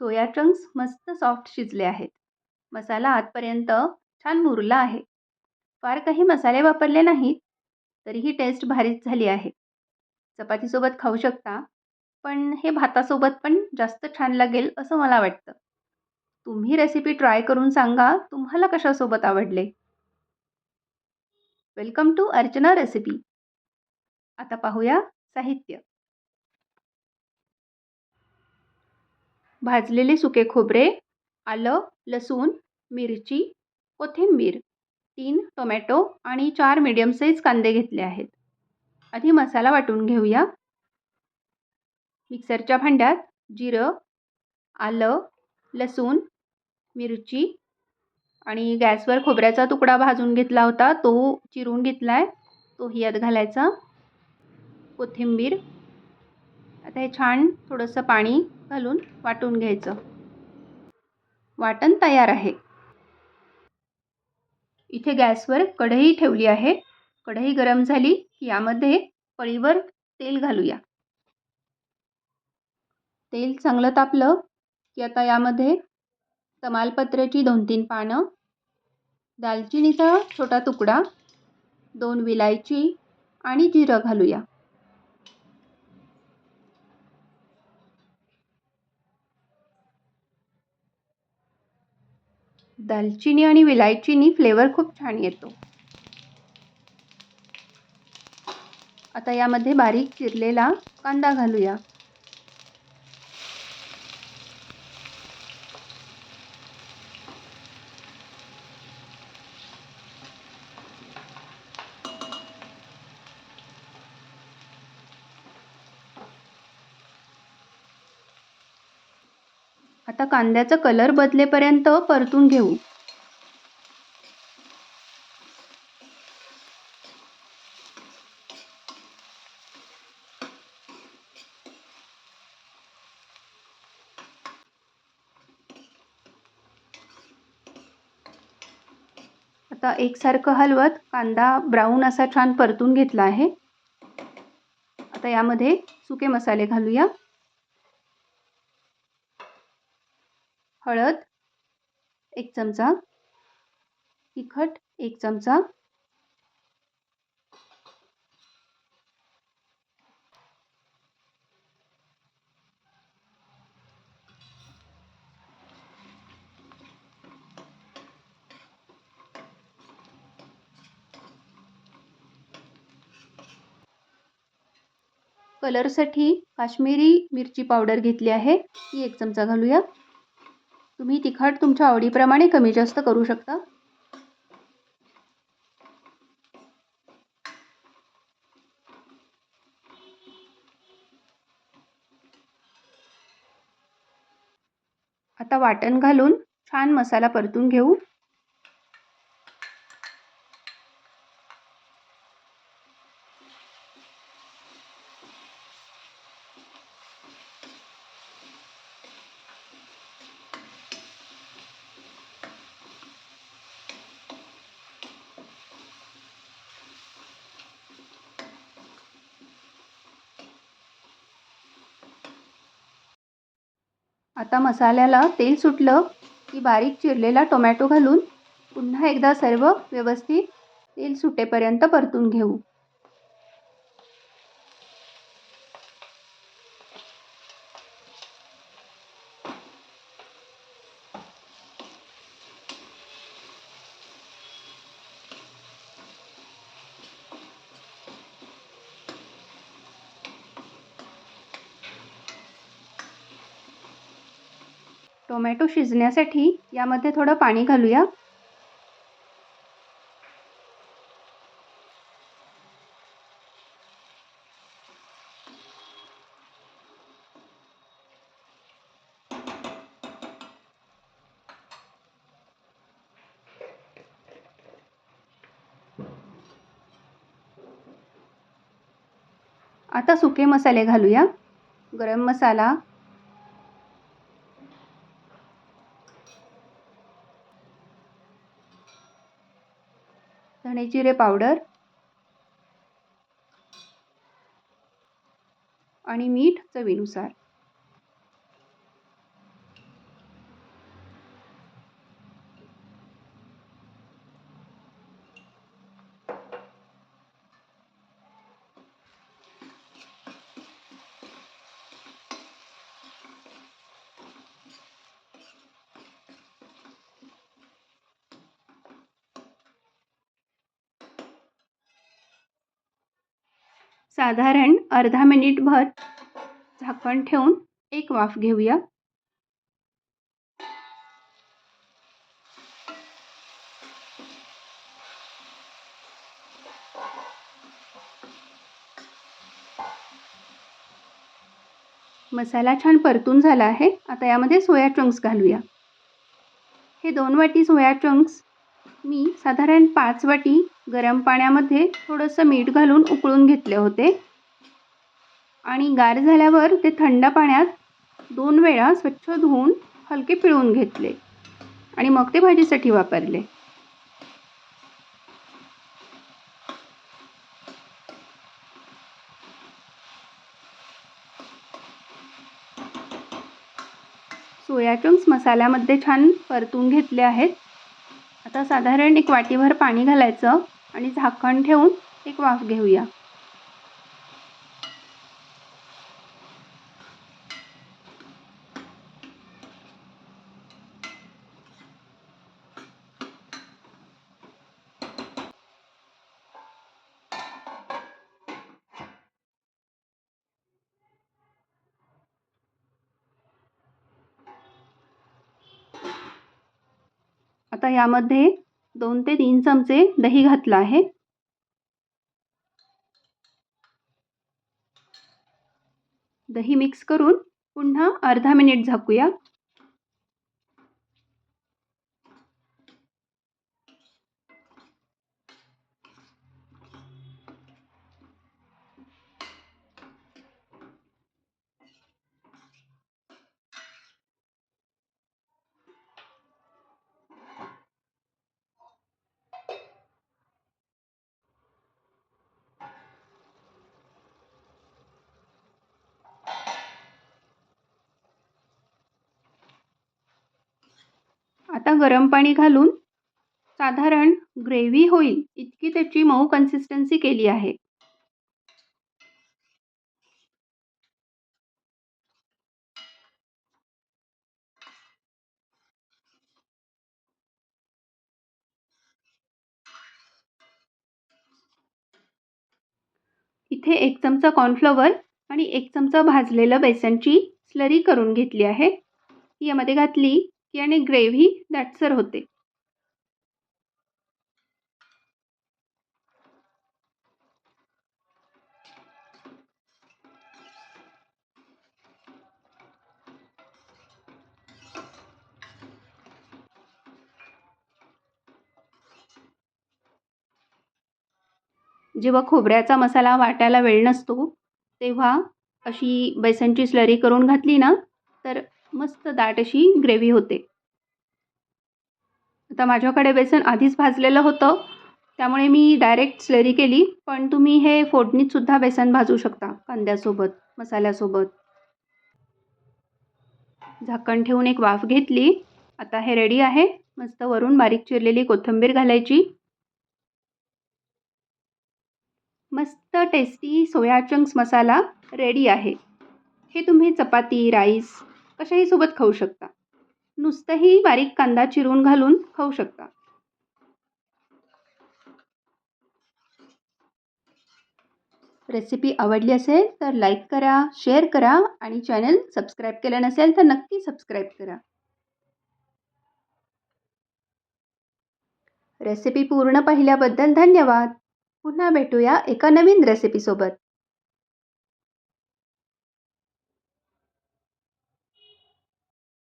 Soya chunks मस्त soft शिजले आहेत. मसाला आतपर्यंत छान मुरला आहे. फार काही मसाले वापरले नाहीत, तरीही टेस्ट भारीच झाली आहे. चपातीसोबत खाऊ शकता, पण हे भातासोबत पण जास्त छान लागेल असं मला वाटतं. तुम्ही रेसिपी ट्राय करून सांगा, तुम्हाला कशासोबत आवडले. Welcome to Archana recipe. आता पाहूया साहित्य. भाजलेले सुके खोबरे, आलं, लसूण, मिरची, कोथिंबीर, 3 टोमॅटो आणि 4 मीडियम साईज कांदे घेतले आहेत. आधी मसाला वाटून घेऊया. मिक्सरच्या भांड्यात जिरं, आलं, लसूण, मिरची आणि गॅसवर खोबऱ्याचा तुकडा भाजून घेतला होता, तो चिरून घेतला आहे, तोही यात घालायचा. कोथिंबीर. आता हे छान थोडंसं पाणी घालून वाटून घ्यायचं. वाटण तयार आहे. इथे गॅसवर कढई ठेवली आहे. कढई गरम झाली की यामध्ये पळीवर तेल घालूया. तेल चांगलं तापलं की आता यामध्ये तमालपत्र्याची 2-3 पानं, दालचिनीचा छोटा तुकडा, 2 विलायची आणि जिरं घालूया. दालचिनी आणि विलायचीनी फ्लेवर खूप छान येतो. आता यामध्ये बारीक चिरलेला कांदा घालूया. आता कांद्याचा कलर बदलेपर्यंत परतून घेऊ. आता एकसारखं हलवत कांदा ब्राऊन असा छान परतून घेतला आहे. आता यामध्ये सुके मसाले घालूया. हळद 1 चमचा, तिखट 1 चमचा, कलरसाठी काश्मीरी मिरची पावडर घेतली आहे, ती 1 चमचा घालूया. तुम्ही तिखट तुमच्या आवडीप्रमाणे कमी जास्त करू शकता. आता वाटण घालून छान मसाला परतून घेऊ. आता मसाल्याला तेल सुटलं की बारीक चिरलेला टोमॅटो घालून पुन्हा एकदा सर्व व्यवस्थित तेल सुटेपर्यंत परतून घेऊ. टोमॅटो शिजण्यासाठी यामध्ये थोडं पाणी घालूया. आता सुके मसाले घालूया. गरम मसाला, धणे जिरे पावडर आणि मीठ चवीनुसार. साधारण अर्धा मिनिटभर झाकण ठेवून एक वाफ घेऊया. मसाला छान परतून झाला आहे. आता यामध्ये सोया चंक्स घालूया. हे 2 वाटी सोया चंक्स मी साधारण 5 वाटी गरम पाण्यामध्ये थोडंसं मीठ घालून उकळून घेतले होते आणि गार झाल्यावर ते थंड पाण्यात 2 वेळा स्वच्छ धुवून हलके पिळून घेतले आणि मग ते भाजीसाठी वापरले. सोया चंक्स मसाल्यामध्ये छान परतून घेतले आहेत. आता साधारण 1 वाटीभर पाणी घालायचं आणि झाकण ठेवून एक वाफ घेऊया. आता यामध्ये 2 ते 3 चमचे दही घातलं आहे. दही मिक्स करून पुन्हा अर्धा मिनिट झाकूया. आता गरम पाणी घालून साधारण ग्रेव्ही होईल इतकी त्याची मऊ कन्सिस्टन्सी केली आहे. इथे 1 चमचा कॉर्नफ्लॉवर आणि 1 चमचा भाजलेलं बेसनची स्लरी करून घेतली आहे. ही यामध्ये घातली की आणि ग्रेव्ही दाटसर होते. जेव्हा खोबऱ्याचा मसाला वाटायला वेळ नसतो तेव्हा अशी बेसनची स्लरी करून घातली ना तर मस्त दाट अशी ग्रेव्ही होते. आता माझ्याकडे बेसन आधीच भाजलेलं होतं त्यामुळे मी डायरेक्ट स्लरी केली, पण तुम्ही हे फोडणीतसुद्धा बेसन भाजू शकता कांद्यासोबत, मसाल्यासोबत. झाकण ठेवून एक वाफ घेतली. आता हे रेडी आहे. मस्त वरून बारीक चिरलेली कोथिंबीर घालायची. मस्त टेस्टी सोया चंक्स मसाला रेडी आहे. हे तुम्ही चपाती, राईस कशाही सोबत खाऊ शकता. नुसतंही बारीक कांदा चिरून घालून खाऊ शकता. रेसिपी आवडली असेल तर लाईक करा, शेअर करा आणि चॅनल सबस्क्राईब केलं नसेल तर नक्की सबस्क्राईब करा. रेसिपी पूर्ण पाहिल्याबद्दल धन्यवाद. पुन्हा भेटूया एका नवीन रेसिपीसोबत.